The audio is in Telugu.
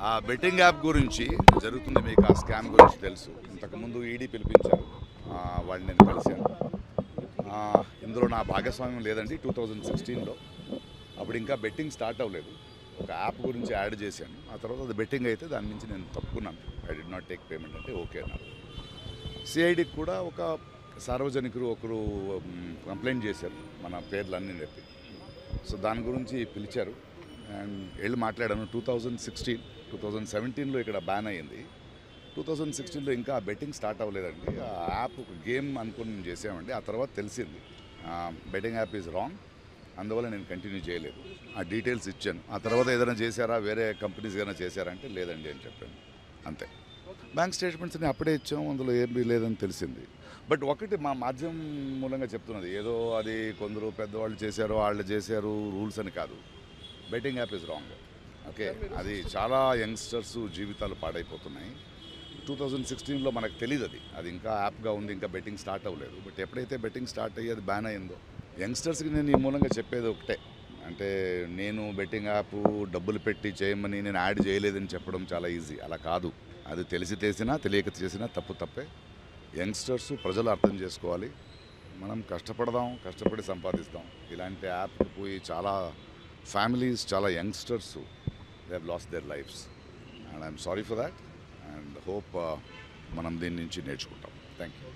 ఆ బెట్టింగ్ యాప్ గురించి జరుగుతుంది, మీకు ఆ స్కామ్ గురించి తెలుసు. ఇంతకుముందు ఈడీ పిలిపించారు, వాళ్ళు నేను కలిశాను. ఇందులో నా భాగస్వామ్యం లేదండి. 2016లో అప్పుడు ఇంకా బెట్టింగ్ స్టార్ట్ అవ్వలేదు. ఒక యాప్ గురించి యాడ్ చేశాను. ఆ తర్వాత అది బెట్టింగ్ అయితే దాని నుంచి నేను తప్పుకున్నాను. I did not take payment అంటే ఓకే అన్నారు. సిఐడికి కూడా ఒక సార్వజనికులు ఒకరు కంప్లైంట్ చేశారు, మన పేర్లన్నీ చెప్పి. సో దాని గురించి పిలిచారు అండ్ వెళ్ళి మాట్లాడాను. 2017లో ఇక్కడ బ్యాన్ అయ్యింది. 2016లో ఇంకా బెట్టింగ్ స్టార్ట్ అవ్వలేదండి. ఆ యాప్ ఒక గేమ్ అనుకుని మేము చేసామండి. ఆ తర్వాత తెలిసింది బెట్టింగ్ యాప్ ఈజ్ రాంగ్, అందువల్ల నేను కంటిన్యూ చేయలేదు. ఆ డీటెయిల్స్ ఇచ్చాను. ఆ తర్వాత ఏదైనా చేశారా, వేరే కంపెనీస్ ఏదైనా చేశారా అంటే లేదండి అని చెప్పాను, అంతే. బ్యాంక్ స్టేట్మెంట్స్ని అప్పుడే ఇచ్చాము, అందులో ఏమీ లేదని తెలిసింది. బట్ ఒకటి మా మాధ్యమం మూలంగా చెప్తున్నది, ఏదో అది కొందరు పెద్దవాళ్ళు చేశారు, వాళ్ళు చేశారు రూల్స్ అని కాదు. Betting app is wrong. Okay, అది చాలా యంగ్స్టర్స్ జీవితాలు పాడైపోతున్నాయి. 2016లో మనకు తెలియదు, అది ఇంకా యాప్గా ఉంది, ఇంకా బెట్టింగ్ స్టార్ట్ అవ్వలేదు. బట్ ఎప్పుడైతే బెట్టింగ్ స్టార్ట్ అయ్యి అది బ్యాన్ అయిందో, యంగ్స్టర్స్కి నేను ఈ మూలంగా చెప్పేది ఒకటే, అంటే నేను బెట్టింగ్ యాప్ డబ్బులు పెట్టి చేయమని నేను యాడ్ చేయలేదని చెప్పడం చాలా ఈజీ. అలా కాదు, అది తెలిసి చేసినా తెలియక చేసినా తప్పే. యంగ్స్టర్స్ ప్రజలు అర్థం చేసుకోవాలి. మనం కష్టపడదాం, కష్టపడి సంపాదిస్తాం. ఇలాంటి యాప్కి పోయి చాలా ఫ్యామిలీస్, చాలా youngsters they have lost there lifes and I'm sorry for that and hope మనం దీని నుంచి నేర్చుకుంటాం. Thank you.